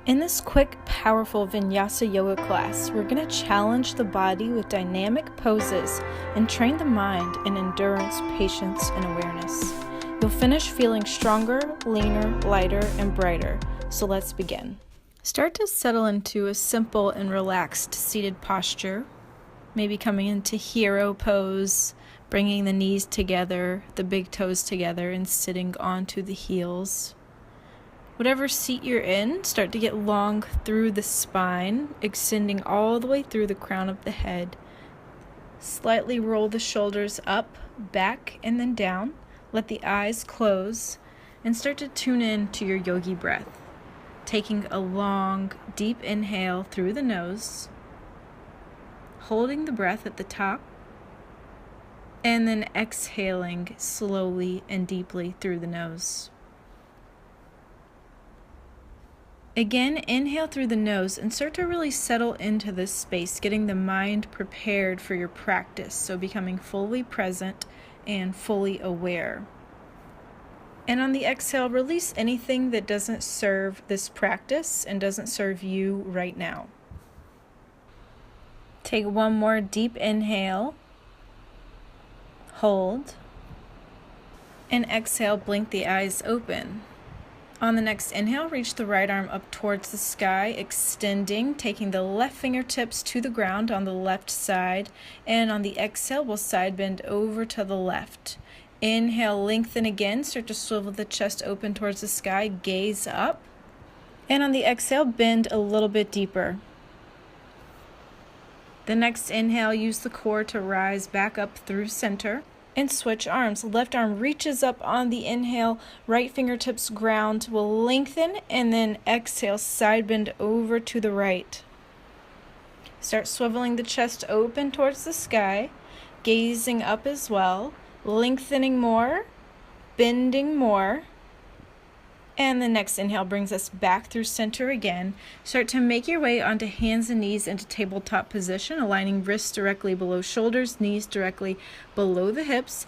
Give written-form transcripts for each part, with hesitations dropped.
In this quick, powerful Vinyasa yoga class, we're going to challenge the body with dynamic poses and train the mind in endurance, patience, and awareness. You'll finish feeling stronger, leaner, lighter, and brighter. So let's begin. Start to settle into a simple and relaxed seated posture, maybe coming into hero pose, bringing the knees together, the big toes together, and sitting onto the heels. Whatever seat you're in, start to get long through the spine, extending all the way through the crown of the head. Slightly roll the shoulders up, back, and then down. Let the eyes close, and start to tune in to your yogi breath. Taking a long, deep inhale through the nose, holding the breath at the top, and then exhaling slowly and deeply through the nose. Again, inhale through the nose and start to really settle into this space, getting the mind prepared for your practice, so becoming fully present and fully aware. And on the exhale, release anything that doesn't serve this practice and doesn't serve you right now. Take one more deep inhale, hold, and exhale, blink the eyes open. On the next inhale, reach the right arm up towards the sky, extending, taking the left fingertips to the ground on the left side. And on the exhale, we'll side bend over to the left. Inhale, lengthen again, start to swivel the chest open towards the sky, gaze up. And on the exhale, bend a little bit deeper. The next inhale, use the core to rise back up through center. And switch arms. Left arm reaches up on the inhale, right fingertips ground will lengthen, and then exhale, side bend over to the right. Start swiveling the chest open towards the sky, gazing up as well, lengthening more, bending more. And the next inhale brings us back through center again. Start to make your way onto hands and knees into tabletop position, aligning wrists directly below shoulders, knees directly below the hips.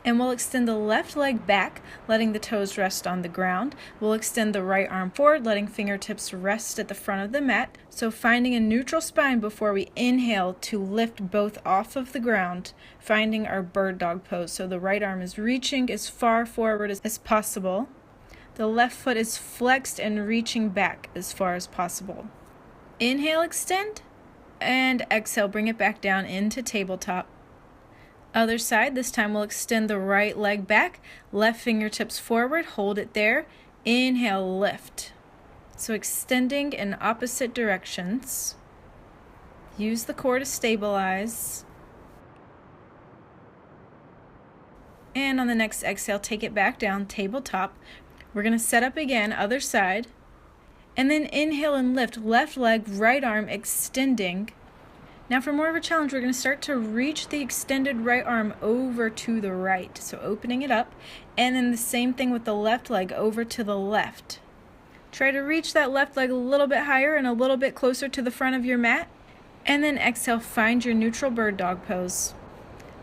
And we'll extend the left leg back, letting the toes rest on the ground. We'll extend the right arm forward, letting fingertips rest at the front of the mat. So finding a neutral spine before we inhale to lift both off of the ground, finding our bird dog pose. So the right arm is reaching as far forward as possible. The left foot is flexed and reaching back as far as possible. Inhale, extend, and exhale, bring it back down into tabletop. Other side, this time we'll extend the right leg back, left fingertips forward, hold it there. Inhale, lift. So extending in opposite directions. Use the core to stabilize. And on the next exhale, take it back down, tabletop. We're going to set up again, other side, and then inhale and lift, left leg, right arm extending. Now for more of a challenge, we're going to start to reach the extended right arm over to the right, so opening it up, and then the same thing with the left leg over to the left. Try to reach that left leg a little bit higher and a little bit closer to the front of your mat, and then exhale, find your neutral bird dog pose.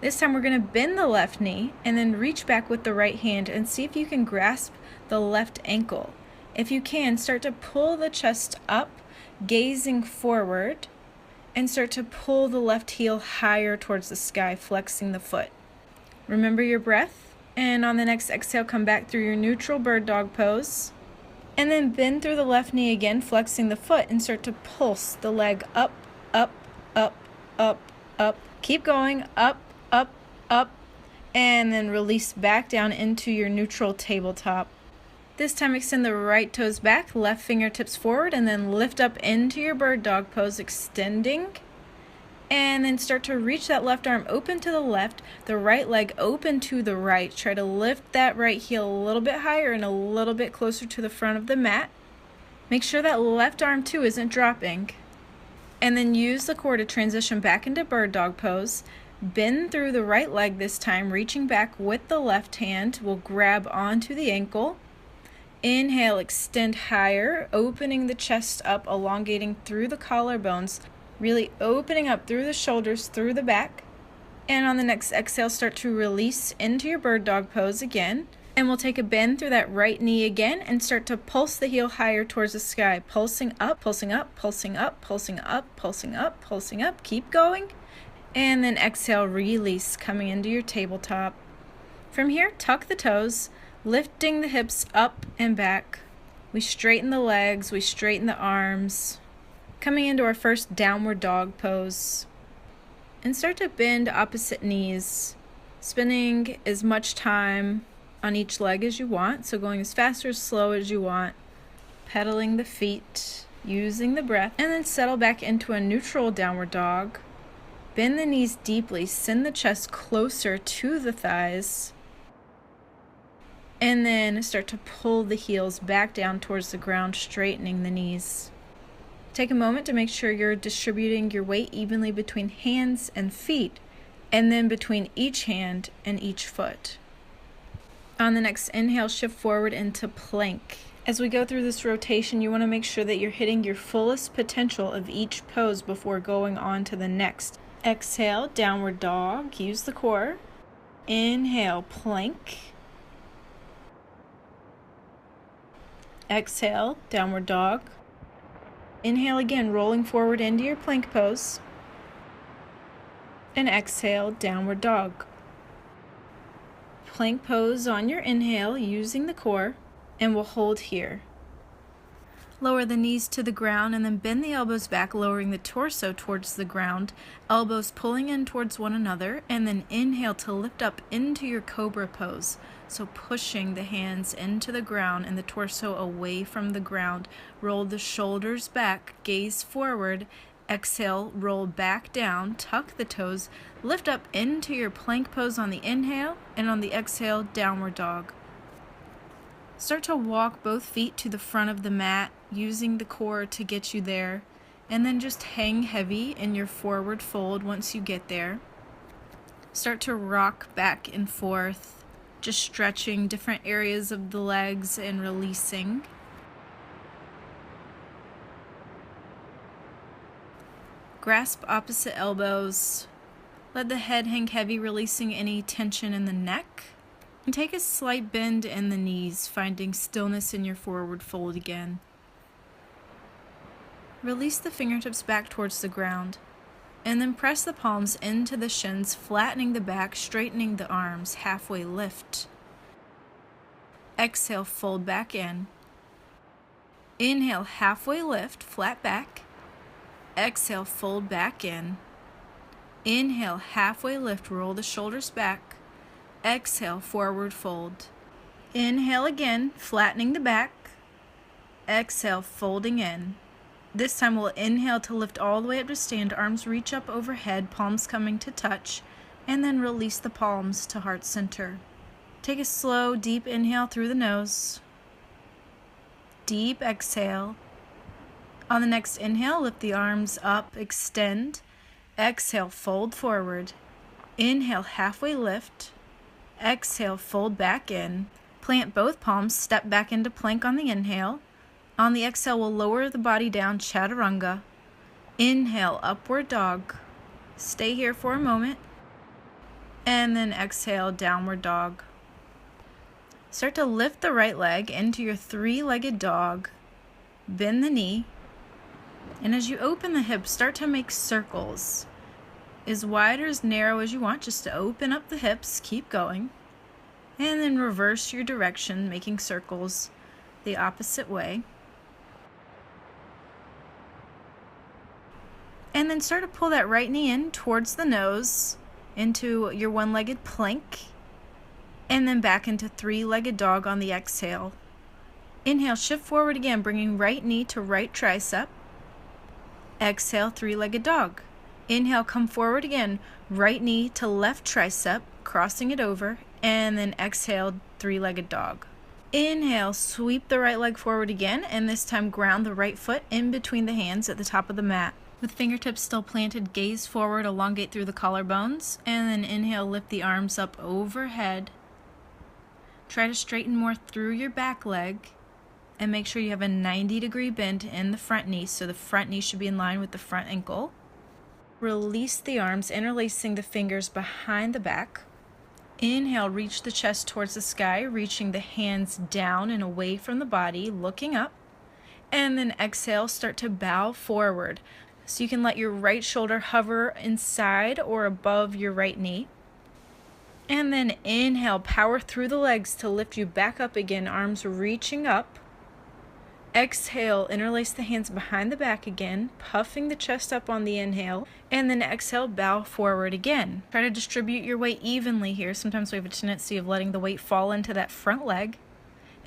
This time we're going to bend the left knee and then reach back with the right hand and see if you can grasp the left ankle. If you can, start to pull the chest up, gazing forward, and start to pull the left heel higher towards the sky, flexing the foot. Remember your breath, and on the next exhale, come back through your neutral bird dog pose, and then bend through the left knee again, flexing the foot, and start to pulse the leg up, up, up, up, up. Keep going, up, up, up, and then release back down into your neutral tabletop. This time extend the right toes back, left fingertips forward, and then lift up into your bird dog pose, extending. And then start to reach that left arm open to the left, the right leg open to the right. Try to lift that right heel a little bit higher and a little bit closer to the front of the mat. Make sure that left arm too isn't dropping. And then use the core to transition back into bird dog pose. Bend through the right leg this time, reaching back with the left hand. We'll grab onto the ankle. Inhale, extend higher, opening the chest up, elongating through the collarbones, really opening up through the shoulders, through the back. And on the next exhale, start to release into your bird dog pose again. And we'll take a bend through that right knee again and start to pulse the heel higher towards the sky. Pulsing up, pulsing up, pulsing up, pulsing up, pulsing up, pulsing up. Keep going. And then exhale, release, coming into your tabletop. From here, tuck the toes, lifting the hips up and back. We straighten the legs, we straighten the arms. Coming into our first downward dog pose. And start to bend opposite knees, spending as much time on each leg as you want, so going as fast or as slow as you want, pedaling the feet, using the breath, and then settle back into a neutral downward dog. Bend the knees deeply, send the chest closer to the thighs, and then start to pull the heels back down towards the ground, straightening the knees. Take a moment to make sure you're distributing your weight evenly between hands and feet, and then between each hand and each foot. On the next inhale, shift forward into plank. As we go through this rotation, you want to make sure that you're hitting your fullest potential of each pose before going on to the next. Exhale, downward dog, use the core. Inhale, plank. Exhale, downward dog. Inhale again, rolling forward into your plank pose. And exhale, downward dog. Plank pose on your inhale using the core, and we'll hold here. Lower the knees to the ground and then bend the elbows back, lowering the torso towards the ground, elbows pulling in towards one another, and then inhale to lift up into your cobra pose. So pushing the hands into the ground and the torso away from the ground. Roll the shoulders back, gaze forward. Exhale, roll back down, tuck the toes, lift up into your plank pose on the inhale, and on the exhale, downward dog. Start to walk both feet to the front of the mat, using the core to get you there, and then just hang heavy in your forward fold once you get there. Start to rock back and forth, just stretching different areas of the legs and releasing. Grasp opposite elbows. Let the head hang heavy, releasing any tension in the neck. And take a slight bend in the knees, finding stillness in your forward fold again. Release the fingertips back towards the ground. And then press the palms into the shins, flattening the back, straightening the arms, halfway lift. Exhale, fold back in. Inhale, halfway lift, flat back. Exhale, fold back in. Inhale, halfway lift, roll the shoulders back. Exhale, forward fold. Inhale again, flattening the back. Exhale, folding in. This time we'll inhale to lift all the way up to stand, arms reach up overhead, palms coming to touch, and then release the palms to heart center. Take a slow, deep inhale through the nose. Deep exhale. On the next inhale, lift the arms up, extend. Exhale, fold forward. Inhale, halfway lift. Exhale, fold back in. Plant both palms, step back into plank on the inhale. On the exhale, we'll lower the body down, chaturanga. Inhale, upward dog. Stay here for a moment. And then exhale, downward dog. Start to lift the right leg into your three-legged dog. Bend the knee. And as you open the hips, start to make circles. As wide or as narrow as you want, just to open up the hips. Keep going. And then reverse your direction, making circles the opposite way. And then start to pull that right knee in towards the nose into your one-legged plank. And then back into three-legged dog on the exhale. Inhale, shift forward again, bringing right knee to right tricep. Exhale, three-legged dog. Inhale, come forward again, right knee to left tricep, crossing it over, and then exhale, three-legged dog. Inhale, sweep the right leg forward again, and this time ground the right foot in between the hands at the top of the mat. With fingertips still planted, gaze forward, elongate through the collarbones, and then inhale, lift the arms up overhead. Try to straighten more through your back leg, and make sure you have a 90-degree bend in the front knee, so the front knee should be in line with the front ankle. Release the arms, interlacing the fingers behind the back. Inhale, reach the chest towards the sky, reaching the hands down and away from the body, looking up. And then exhale, start to bow forward. So you can let your right shoulder hover inside or above your right knee. And then inhale, power through the legs to lift you back up again, arms reaching up. Exhale, interlace the hands behind the back again, puffing the chest up on the inhale, and then exhale, bow forward again. Try to distribute your weight evenly here. Sometimes we have a tendency of letting the weight fall into that front leg.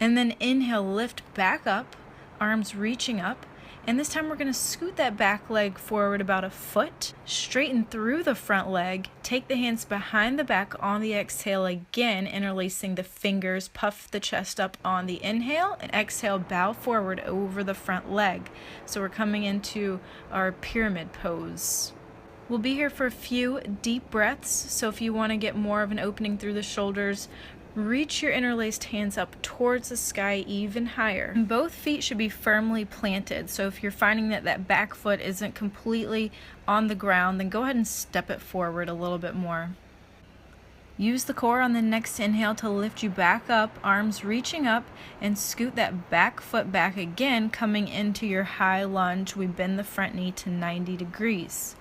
And then inhale, lift back up, arms reaching up. And this time we're going to scoot that back leg forward about a foot, straighten through the front leg, take the hands behind the back on the exhale again, interlacing the fingers, puff the chest up on the inhale, and exhale, bow forward over the front leg. So we're coming into our pyramid pose. We'll be here for a few deep breaths, so if you want to get more of an opening through the shoulders, reach your interlaced hands up towards the sky even higher. Both feet should be firmly planted, so if you're finding that that back foot isn't completely on the ground, then go ahead and step it forward a little bit more. Use the core on the next inhale to lift you back up, arms reaching up, and scoot that back foot back again, coming into your high lunge. We bend the front knee to 90 degrees.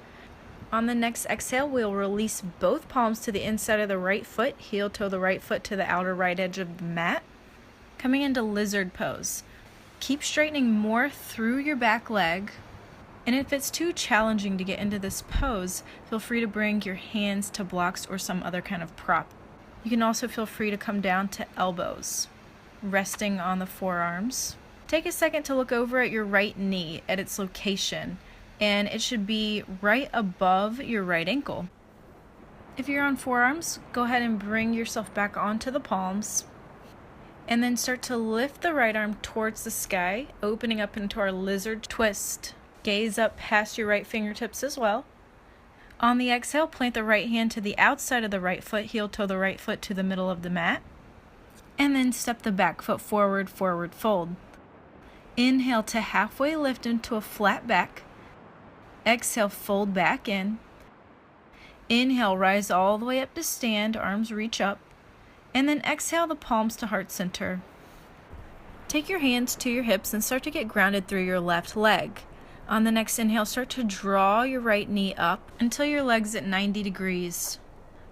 On the next exhale, we'll release both palms to the inside of the right foot, heel toe the right foot to the outer right edge of the mat. Coming into lizard pose. Keep straightening more through your back leg. And if it's too challenging to get into this pose, feel free to bring your hands to blocks or some other kind of prop. You can also feel free to come down to elbows, resting on the forearms. Take a second to look over at your right knee at its location, and it should be right above your right ankle. If you're on forearms, go ahead and bring yourself back onto the palms, and then start to lift the right arm towards the sky, opening up into our lizard twist. Gaze up past your right fingertips as well. On the exhale, plant the right hand to the outside of the right foot, heel toe the right foot to the middle of the mat, and then step the back foot forward, forward fold. Inhale to halfway lift into a flat back. Exhale, fold back in. Inhale, rise all the way up to stand, arms reach up. And then exhale the palms to heart center. Take your hands to your hips and start to get grounded through your left leg. On the next inhale, start to draw your right knee up until your leg's at 90 degrees.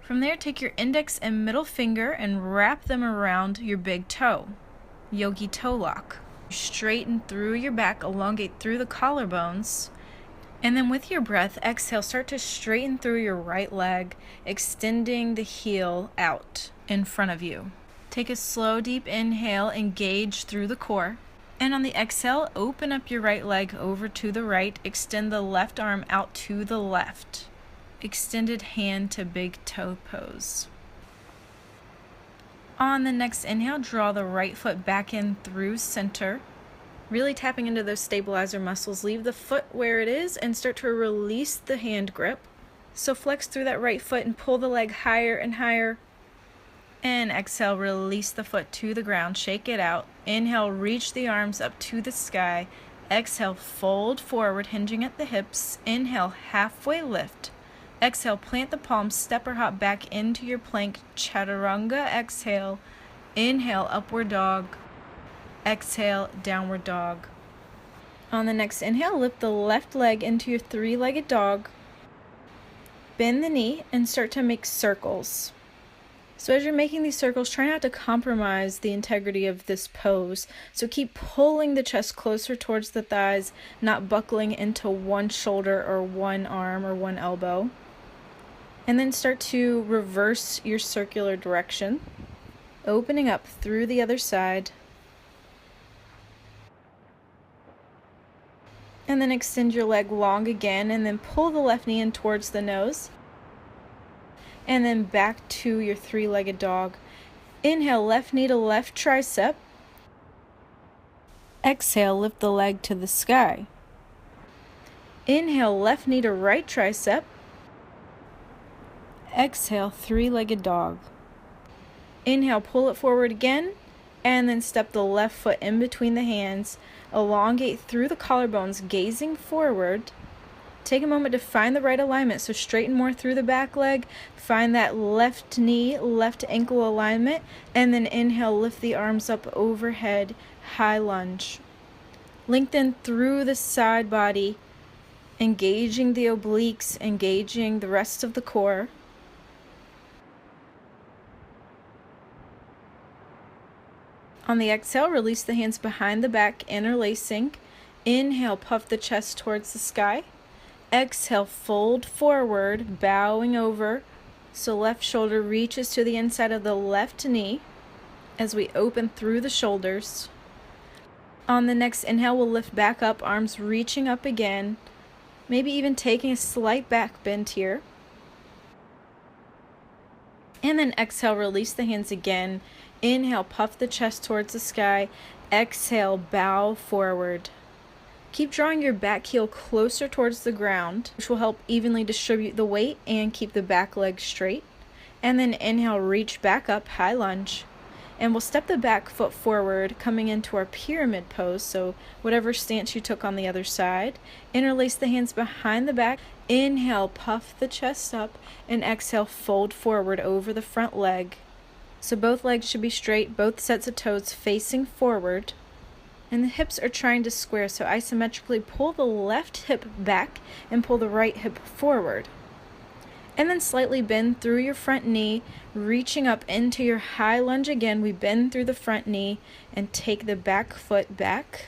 From there, take your index and middle finger and wrap them around your big toe. Yogi toe lock. Straighten through your back, elongate through the collarbones. And then with your breath, exhale, start to straighten through your right leg, extending the heel out in front of you. Take a slow, deep inhale, engage through the core. And on the exhale, open up your right leg over to the right, extend the left arm out to the left. Extended hand to big toe pose. On the next inhale, draw the right foot back in through center. Really tapping into those stabilizer muscles. Leave the foot where it is and start to release the hand grip. So flex through that right foot and pull the leg higher and higher. And exhale, release the foot to the ground. Shake it out. Inhale, reach the arms up to the sky. Exhale, fold forward, hinging at the hips. Inhale, halfway lift. Exhale, plant the palms, step or hop back into your plank. Chaturanga, exhale. Inhale, upward dog. Exhale, downward dog. On the next inhale, lift the left leg into your three-legged dog. Bend the knee and start to make circles. So as you're making these circles, try not to compromise the integrity of this pose. So keep pulling the chest closer towards the thighs, not buckling into one shoulder or one arm or one elbow. And then start to reverse your circular direction, opening up through the other side. And then extend your leg long again, and then pull the left knee in towards the nose. And then back to your three-legged dog. Inhale, left knee to left tricep. Exhale, lift the leg to the sky. Inhale, left knee to right tricep. Exhale, three-legged dog. Inhale, pull it forward again, and then step the left foot in between the hands. Elongate through the collarbones, gazing forward. Take a moment to find the right alignment, so straighten more through the back leg, find that left knee, left ankle alignment, and then inhale, lift the arms up overhead, high lunge. Lengthen through the side body, engaging the obliques, engaging the rest of the core. On the exhale, release the hands behind the back, interlacing. Inhale, puff the chest towards the sky. Exhale, fold forward, bowing over. So left shoulder reaches to the inside of the left knee as we open through the shoulders. On the next inhale, we'll lift back up, arms reaching up again. Maybe even taking a slight back bend here. And then exhale, release the hands again. Inhale, puff the chest towards the sky. Exhale, bow forward. Keep drawing your back heel closer towards the ground, which will help evenly distribute the weight and keep the back leg straight. And then inhale, reach back up, high lunge. And we'll step the back foot forward, coming into our pyramid pose, so whatever stance you took on the other side. Interlace the hands behind the back. Inhale, puff the chest up, and exhale, fold forward over the front leg. So both legs should be straight, both sets of toes facing forward. And the hips are trying to square, so isometrically pull the left hip back and pull the right hip forward. And then slightly bend through your front knee, reaching up into your high lunge again. We bend through the front knee and take the back foot back.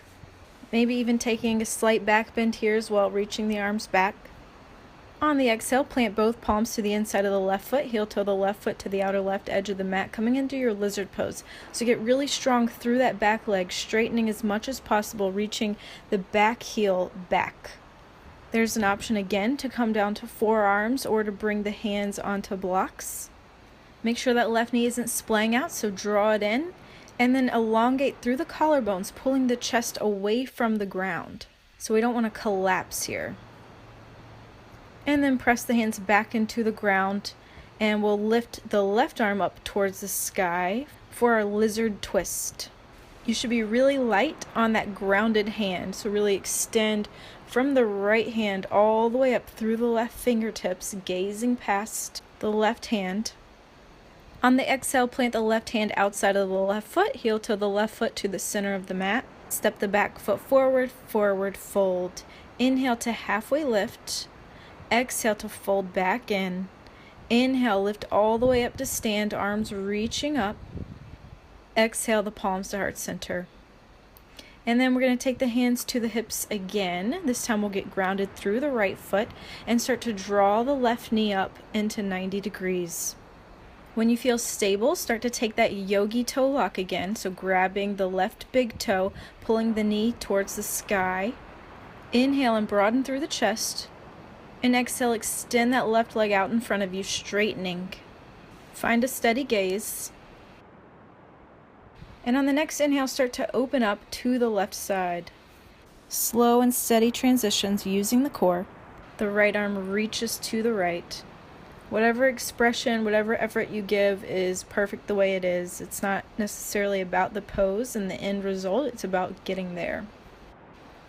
Maybe even taking a slight back bend here as well, reaching the arms back. On the exhale, plant both palms to the inside of the left foot, heel toe the left foot to the outer left edge of the mat, coming into your lizard pose. So get really strong through that back leg, straightening as much as possible, reaching the back heel back. There's an option again to come down to forearms or to bring the hands onto blocks. Make sure that left knee isn't splaying out, so draw it in, and then elongate through the collarbones, pulling the chest away from the ground. So we don't want to collapse here. And then press the hands back into the ground, and we'll lift the left arm up towards the sky for our lizard twist. You should be really light on that grounded hand, so really extend from the right hand all the way up through the left fingertips, gazing past the left hand. On the exhale, plant the left hand outside of the left foot, heel toe the left foot to the center of the mat. Step the back foot forward, forward fold. Inhale to halfway lift. Exhale to fold back in. Inhale, lift all the way up to stand, arms reaching up. Exhale the palms to heart center. And then we're going to take the hands to the hips again. This time we'll get grounded through the right foot and start to draw the left knee up into 90 degrees. When you feel stable, start to take that yogi toe lock again. So grabbing the left big toe, pulling the knee towards the sky. Inhale and broaden through the chest. And exhale, extend that left leg out in front of you, straightening. Find a steady gaze. And on the next inhale, start to open up to the left side. Slow and steady transitions using the core. The right arm reaches to the right. Whatever expression, whatever effort you give is perfect the way it is. It's not necessarily about the pose and the end result, it's about getting there.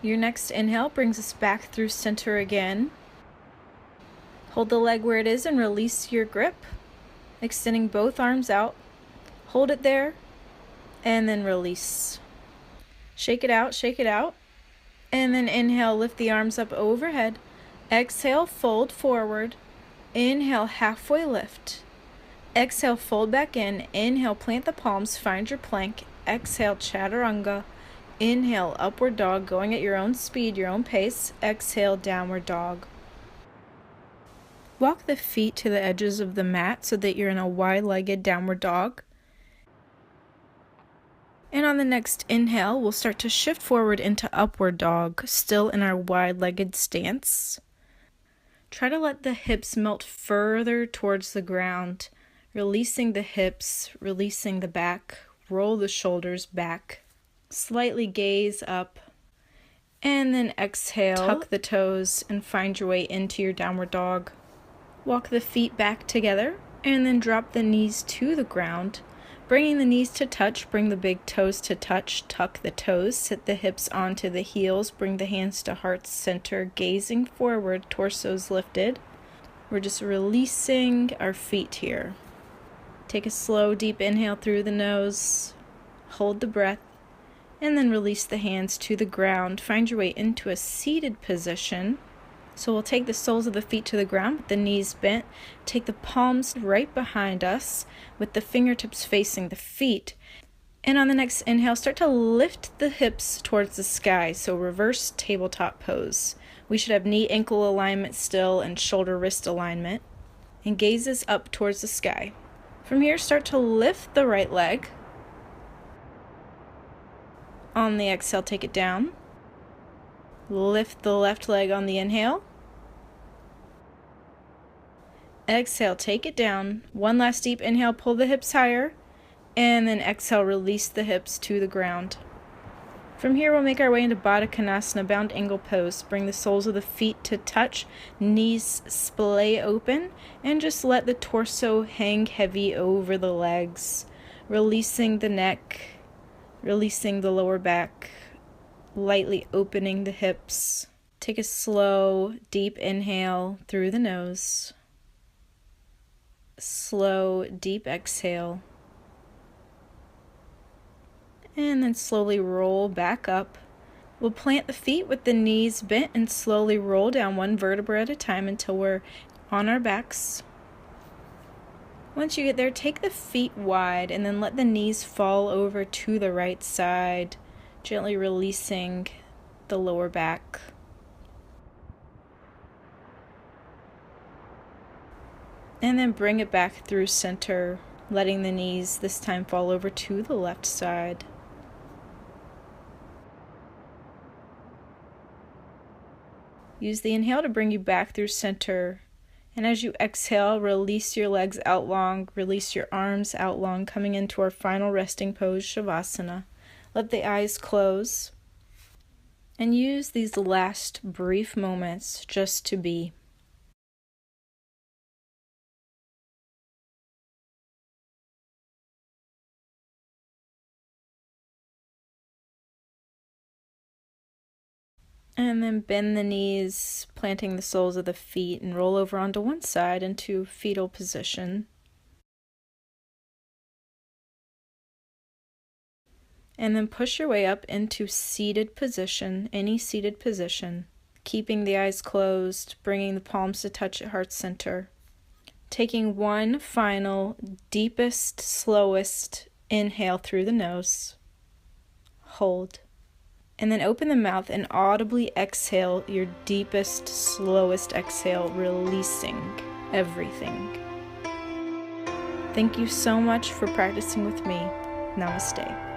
Your next inhale brings us back through center again. Hold the leg where it is and release your grip, extending both arms out. Hold it there, and then release. Shake it out, and then inhale, lift the arms up overhead. Exhale, fold forward. Inhale, halfway lift. Exhale, fold back in. Inhale, plant the palms, find your plank. Exhale, chaturanga. Inhale, upward dog, going at your own speed, your own pace. Exhale, downward dog. Walk the feet to the edges of the mat so that you're in a wide-legged downward dog. And on the next inhale, we'll start to shift forward into upward dog, still in our wide-legged stance. Try to let the hips melt further towards the ground, releasing the hips, releasing the back, roll the shoulders back, slightly gaze up, and then exhale, tuck the toes, and find your way into your downward dog. Walk the feet back together, and then drop the knees to the ground. Bringing the knees to touch, bring the big toes to touch, tuck the toes, sit the hips onto the heels, bring the hands to heart center, gazing forward, torso's lifted. We're just releasing our feet here. Take a slow, deep inhale through the nose, hold the breath, and then release the hands to the ground. Find your way into a seated position. So we'll take the soles of the feet to the ground with the knees bent. Take the palms right behind us with the fingertips facing the feet. And on the next inhale, start to lift the hips towards the sky. So reverse tabletop pose. We should have knee ankle alignment still and shoulder wrist alignment. And gazes up towards the sky. From here, start to lift the right leg. On the exhale, take it down. Lift the left leg on the inhale. Exhale, take it down. One last deep inhale, pull the hips higher. And then exhale, release the hips to the ground. From here, we'll make our way into Baddha Konasana, bound angle pose. Bring the soles of the feet to touch, knees splay open, and just let the torso hang heavy over the legs. Releasing the neck, releasing the lower back. Lightly opening the hips. Take a slow, deep inhale through the nose. Slow, deep exhale. And then slowly roll back up. We'll plant the feet with the knees bent and slowly roll down one vertebra at a time until we're on our backs. Once you get there, take the feet wide and then let the knees fall over to the right side. Gently releasing the lower back. And then bring it back through center, letting the knees this time fall over to the left side. Use the inhale to bring you back through center. And as you exhale, release your legs out long, release your arms out long, coming into our final resting pose, Shavasana. Let the eyes close and use these last brief moments just to be. And then bend the knees, planting the soles of the feet, and roll over onto one side into fetal position. And then push your way up into seated position, any seated position, keeping the eyes closed, bringing the palms to touch at heart center. Taking one final, deepest, slowest inhale through the nose. Hold. And then open the mouth and audibly exhale your deepest, slowest exhale, releasing everything. Thank you so much for practicing with me. Namaste.